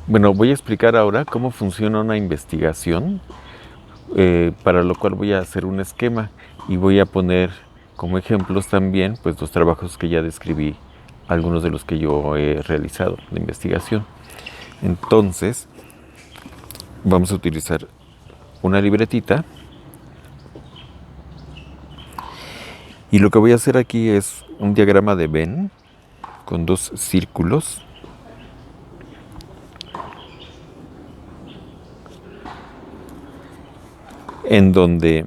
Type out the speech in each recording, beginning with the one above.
Bueno, voy a explicar ahora cómo funciona una investigación, para lo cual voy a hacer un esquema y voy a poner como ejemplos también pues los trabajos que ya describí, algunos de los que yo he realizado de investigación. Entonces, vamos a utilizar una libretita y lo que voy a hacer aquí es un diagrama de Venn con dos círculos en donde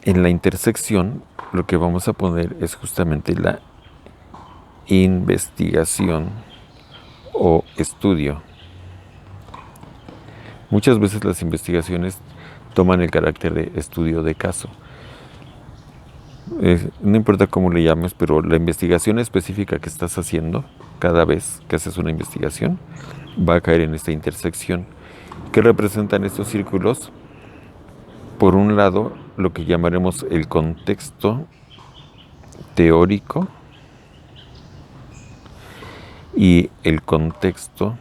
en la intersección lo que vamos a poner es justamente la investigación o estudio. Muchas veces las investigaciones toman el carácter de estudio de caso. No importa cómo le llames, pero la investigación específica que estás haciendo cada vez que haces una investigación va a caer en esta intersección. ¿Qué representan estos círculos? Por un lado, lo que llamaremos el contexto teórico y el contexto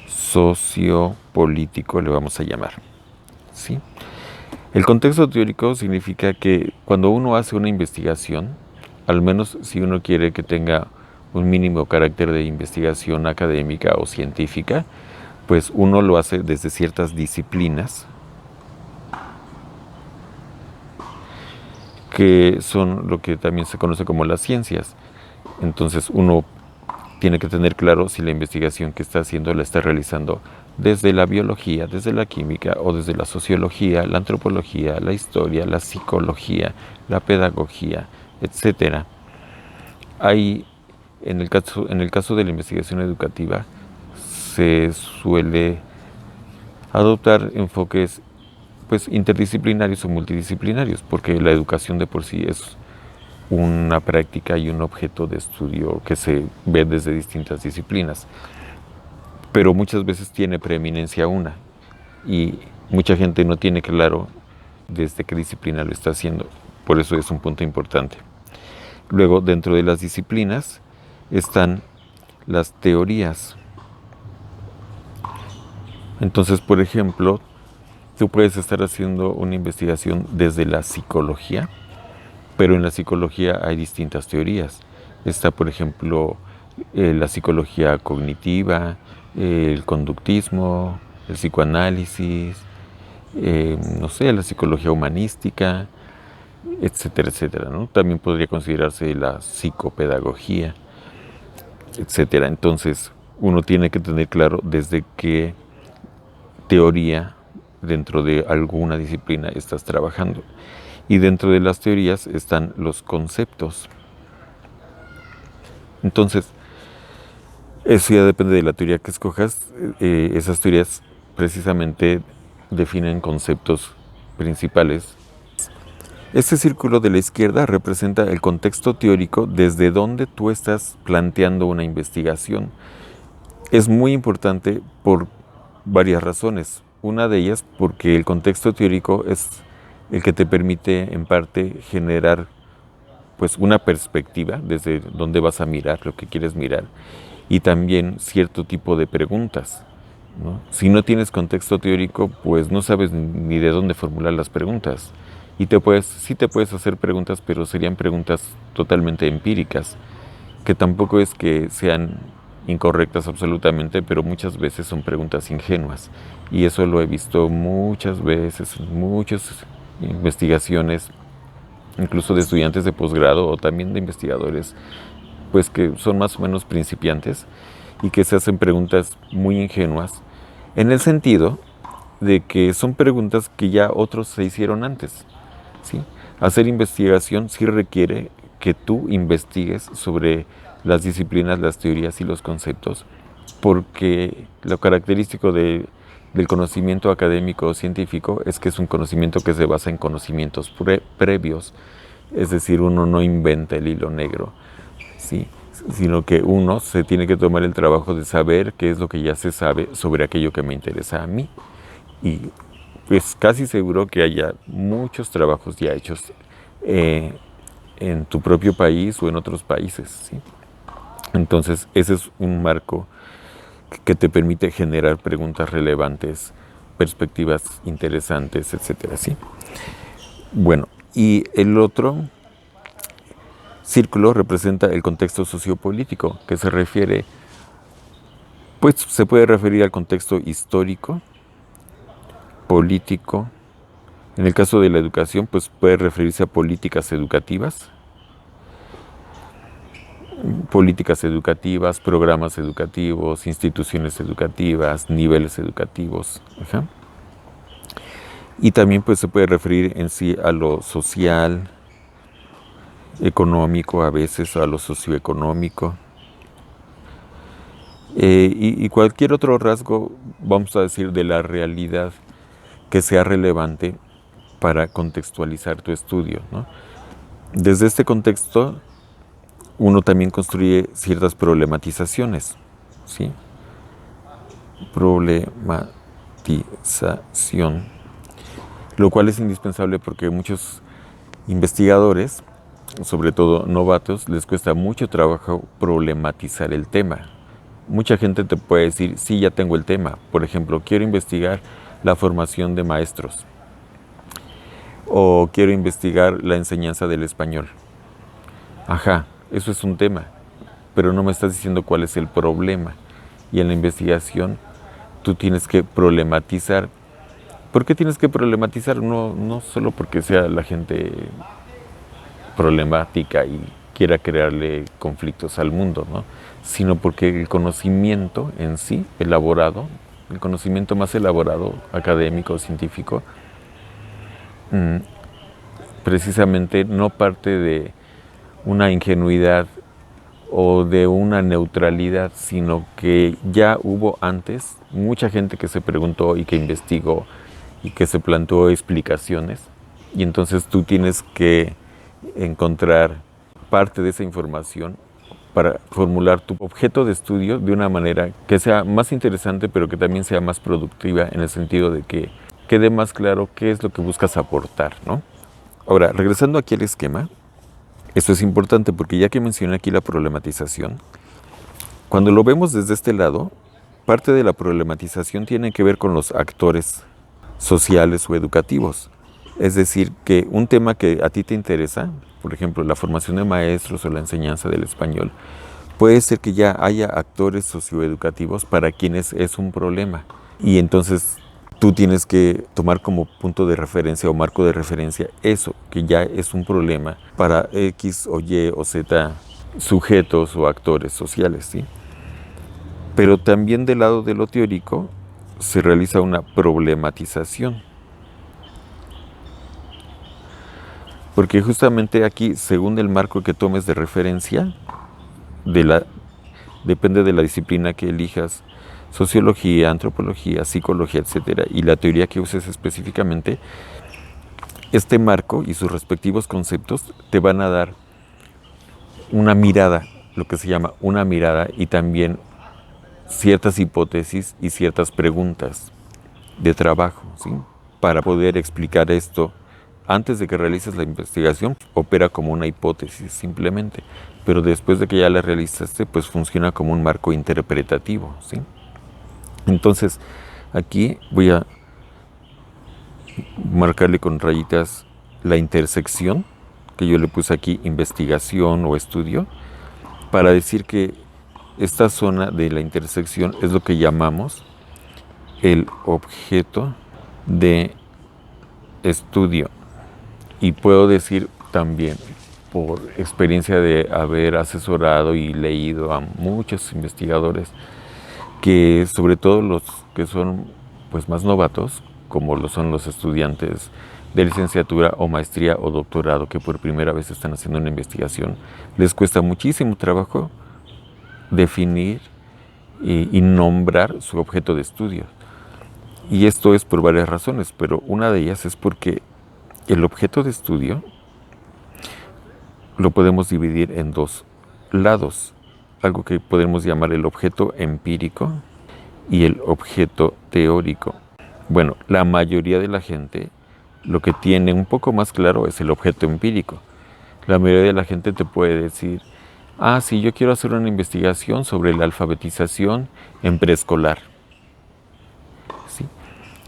sociopolítico, le vamos a llamar, ¿sí? El contexto teórico significa que cuando uno hace una investigación, al menos si uno quiere que tenga un mínimo carácter de investigación académica o científica, pues uno lo hace desde ciertas disciplinas que son lo que también se conoce como las ciencias. Entonces uno tiene que tener claro si la investigación que está haciendo la está realizando desde la biología, desde la química o desde la sociología, la antropología, la historia, la psicología, la pedagogía, etcétera. Hay, en el caso de la investigación educativa, se suele adoptar enfoques pues interdisciplinarios o multidisciplinarios, porque la educación de por sí es una práctica y un objeto de estudio que se ve desde distintas disciplinas, pero muchas veces tiene preeminencia una y mucha gente no tiene claro desde qué disciplina lo está haciendo, por eso es un punto importante. Luego, dentro de las disciplinas están las teorías. Entonces, por ejemplo, tú puedes estar haciendo una investigación desde la psicología, pero en la psicología hay distintas teorías. Está, por ejemplo, la psicología cognitiva, el conductismo, el psicoanálisis, no sé, la psicología humanística, etcétera, etcétera, ¿no? También podría considerarse la psicopedagogía, etcétera. Entonces, uno tiene que tener claro desde qué teoría dentro de alguna disciplina estás trabajando. Y dentro de las teorías están los conceptos. Entonces, eso ya depende de la teoría que escojas. Esas teorías precisamente definen conceptos principales. Este círculo de la izquierda representa el contexto teórico desde donde tú estás planteando una investigación. Es muy importante por varias razones. Una de ellas porque el contexto teórico es el que te permite en parte generar pues una perspectiva desde donde vas a mirar lo que quieres mirar y también cierto tipo de preguntas, ¿no? Si no tienes contexto teórico, pues no sabes ni de dónde formular las preguntas. Y sí te puedes hacer preguntas, pero serían preguntas totalmente empíricas, que tampoco es que sean incorrectas absolutamente, pero muchas veces son preguntas ingenuas. Y eso lo he visto muchas veces en muchas investigaciones, incluso de estudiantes de posgrado o también de investigadores, pues que son más o menos principiantes y que se hacen preguntas muy ingenuas, en el sentido de que son preguntas que ya otros se hicieron antes, ¿sí? Hacer investigación sí requiere que tú investigues sobre las disciplinas, las teorías y los conceptos, porque lo característico del conocimiento académico o científico es que es un conocimiento que se basa en conocimientos previos, es decir, uno no inventa el hilo negro, ¿sí? Sino que uno se tiene que tomar el trabajo de saber qué es lo que ya se sabe sobre aquello que me interesa a mí. Y pues casi seguro que haya muchos trabajos ya hechos en tu propio país o en otros países, ¿sí? Entonces ese es un marco que te permite generar preguntas relevantes, perspectivas interesantes, etcétera, ¿sí? Bueno, y el otro círculo representa el contexto sociopolítico, que se refiere, pues se puede referir al contexto histórico, político. En el caso de la educación, pues puede referirse a políticas educativas, programas educativos, instituciones educativas, niveles educativos. Ajá. Y también pues se puede referir en sí a lo social, económico, a veces a lo socioeconómico. Y cualquier otro rasgo, vamos a decir, de la realidad que sea relevante para contextualizar tu estudio, ¿no? Desde este contexto, uno también construye ciertas problematizaciones, ¿sí? Problematización, lo cual es indispensable porque muchos investigadores, sobre todo novatos, les cuesta mucho trabajo problematizar el tema. Mucha gente te puede decir, sí, ya tengo el tema. Por ejemplo, quiero investigar la formación de maestros o quiero investigar la enseñanza del español. Ajá, eso es un tema, pero no me estás diciendo cuál es el problema. Y en la investigación tú tienes que problematizar. ¿Por qué tienes que problematizar? No solo porque sea la gente problemática y quiera crearle conflictos al mundo, ¿no? Sino porque el conocimiento en sí, elaborado, el conocimiento más elaborado, académico, científico, precisamente no parte de una ingenuidad o de una neutralidad, sino que ya hubo antes mucha gente que se preguntó y que investigó y que se planteó explicaciones, y entonces tú tienes que encontrar parte de esa información para formular tu objeto de estudio de una manera que sea más interesante, pero que también sea más productiva, en el sentido de que quede más claro qué es lo que buscas aportar, ¿no? Ahora, regresando aquí al esquema, esto es importante porque ya que mencioné aquí la problematización, cuando lo vemos desde este lado, parte de la problematización tiene que ver con los actores sociales o educativos. Es decir, que un tema que a ti te interesa, por ejemplo, la formación de maestros o la enseñanza del español, puede ser que ya haya actores socioeducativos para quienes es un problema. Y entonces tú tienes que tomar como punto de referencia o marco de referencia eso, que ya es un problema para X o Y o Z sujetos o actores sociales, ¿sí? Pero también del lado de lo teórico se realiza una problematización. Porque justamente aquí, según el marco que tomes de referencia, depende de la disciplina que elijas, sociología, antropología, psicología, etcétera, y la teoría que uses específicamente, este marco y sus respectivos conceptos te van a dar una mirada, lo que se llama una mirada, y también ciertas hipótesis y ciertas preguntas de trabajo, ¿sí? Para poder explicar esto antes de que realices la investigación, opera como una hipótesis simplemente, pero después de que ya la realizaste, pues funciona como un marco interpretativo, ¿sí? Entonces, aquí voy a marcarle con rayitas la intersección, que yo le puse aquí investigación o estudio, para decir que esta zona de la intersección es lo que llamamos el objeto de estudio. Y puedo decir también, por experiencia de haber asesorado y leído a muchos investigadores, que sobre todo los que son pues más novatos, como lo son los estudiantes de licenciatura o maestría o doctorado que por primera vez están haciendo una investigación, les cuesta muchísimo trabajo definir y nombrar su objeto de estudio. Y esto es por varias razones, pero una de ellas es porque el objeto de estudio lo podemos dividir en dos lados, algo que podemos llamar el objeto empírico y el objeto teórico. Bueno, la mayoría de la gente lo que tiene un poco más claro es el objeto empírico. La mayoría de la gente te puede decir, Ah, sí, yo quiero hacer una investigación sobre la alfabetización en preescolar. ¿Sí?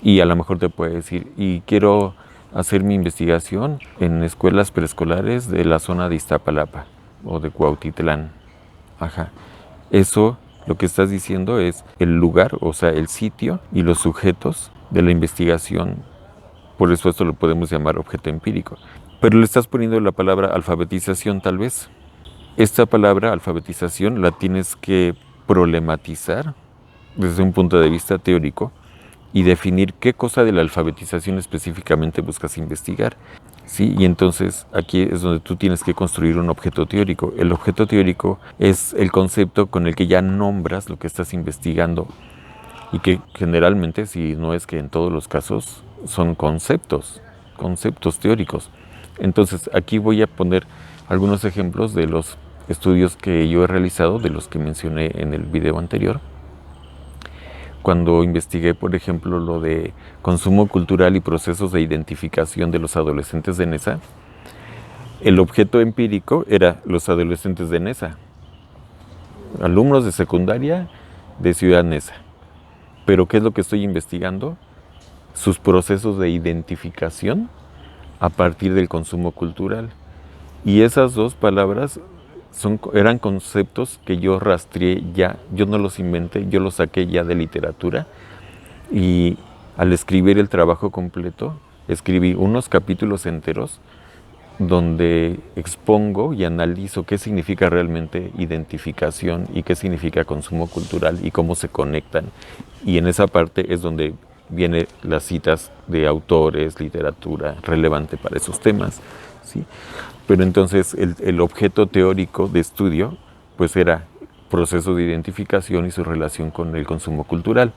Y a lo mejor te puede decir, y quiero hacer mi investigación en escuelas preescolares de la zona de Iztapalapa o de Cuautitlán. Ajá. Eso lo que estás diciendo es el lugar, o sea, el sitio y los sujetos de la investigación. Por eso esto lo podemos llamar objeto empírico. Pero le estás poniendo la palabra alfabetización tal vez. Esta palabra alfabetización la tienes que problematizar desde un punto de vista teórico y definir qué cosa de la alfabetización específicamente buscas investigar. ¿Sí? Y entonces aquí es donde tú tienes que construir un objeto teórico. El objeto teórico es el concepto con el que ya nombras lo que estás investigando y que generalmente, si no es que en todos los casos, son conceptos teóricos. Entonces aquí voy a poner algunos ejemplos de los estudios que yo he realizado, de los que mencioné en el video anterior. Cuando investigué, por ejemplo, lo de consumo cultural y procesos de identificación de los adolescentes de Nesa, el objeto empírico era los adolescentes de Nesa, alumnos de secundaria de Ciudad Neza. Pero ¿qué es lo que estoy investigando? Sus procesos de identificación a partir del consumo cultural. Y esas dos palabras eran conceptos que yo rastreé ya, yo no los inventé, yo los saqué ya de literatura. Y al escribir el trabajo completo, escribí unos capítulos enteros donde expongo y analizo qué significa realmente identificación y qué significa consumo cultural y cómo se conectan. Y en esa parte es donde vienen las citas de autores, literatura relevante para esos temas, ¿sí? Pero entonces el objeto teórico de estudio pues era proceso de identificación y su relación con el consumo cultural.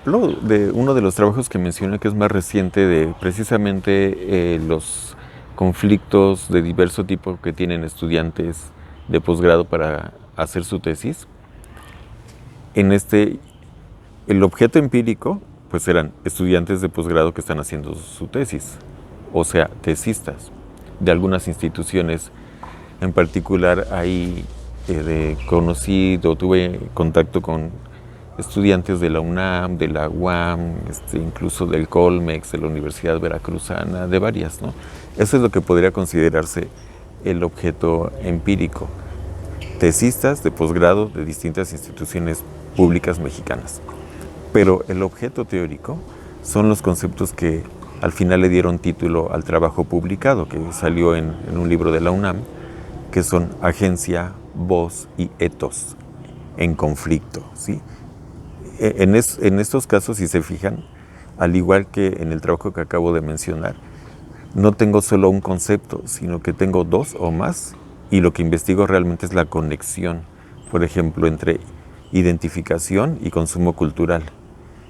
Luego de uno de los trabajos que mencioné, que es más reciente, de precisamente los conflictos de diverso tipo que tienen estudiantes de posgrado para hacer su tesis. En el objeto empírico, pues eran estudiantes de posgrado que están haciendo su tesis, o sea, tesistas de algunas instituciones. En particular, ahí tuve contacto con estudiantes de la UNAM, de la UAM, incluso del Colmex, de la Universidad Veracruzana, de varias, ¿no? Eso es lo que podría considerarse el objeto empírico. Tesistas de posgrado de distintas instituciones públicas mexicanas. Pero el objeto teórico son los conceptos que al final le dieron título al trabajo publicado, que salió en un libro de la UNAM, que son agencia, voz y etos en conflicto, ¿sí? En estos casos, si se fijan, al igual que en el trabajo que acabo de mencionar, no tengo solo un concepto, sino que tengo dos o más, y lo que investigo realmente es la conexión, por ejemplo, entre identificación y consumo cultural,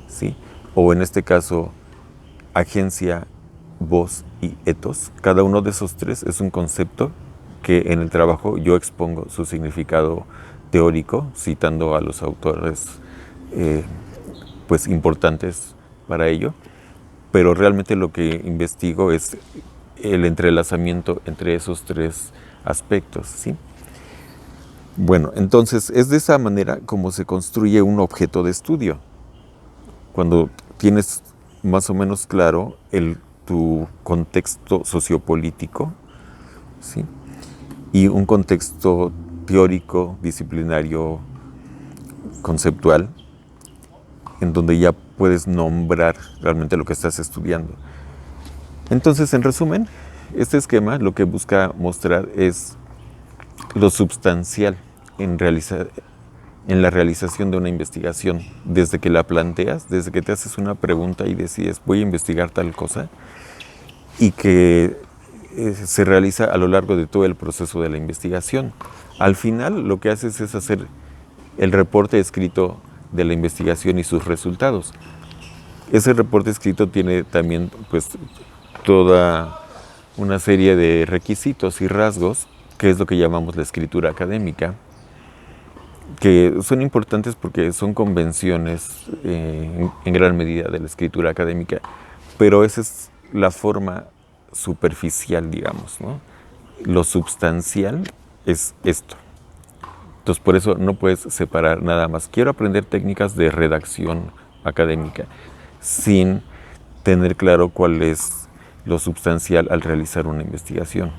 ¿sí? O en este caso, agencia, voz y etos. Cada uno de esos tres es un concepto que en el trabajo yo expongo su significado teórico, citando a los autores pues importantes para ello, pero realmente lo que investigo es el entrelazamiento entre esos tres aspectos, ¿sí? Bueno, entonces es de esa manera como se construye un objeto de estudio. Cuando tienes más o menos claro tu contexto sociopolítico, ¿sí? Y un contexto teórico, disciplinario, conceptual, en donde ya puedes nombrar realmente lo que estás estudiando. Entonces, en resumen, este esquema lo que busca mostrar es lo substancial en la realización de una investigación, desde que la planteas, desde que te haces una pregunta y decides voy a investigar tal cosa, y que se realiza a lo largo de todo el proceso de la investigación. Al final lo que haces es hacer el reporte escrito de la investigación y sus resultados. Ese reporte escrito tiene también pues toda una serie de requisitos y rasgos, que es lo que llamamos la escritura académica, que son importantes porque son convenciones en gran medida de la escritura académica, pero esa es la forma superficial, digamos, ¿no? Lo substancial es esto. Entonces, por eso no puedes separar nada más. Quiero aprender técnicas de redacción académica sin tener claro cuál es lo sustancial al realizar una investigación.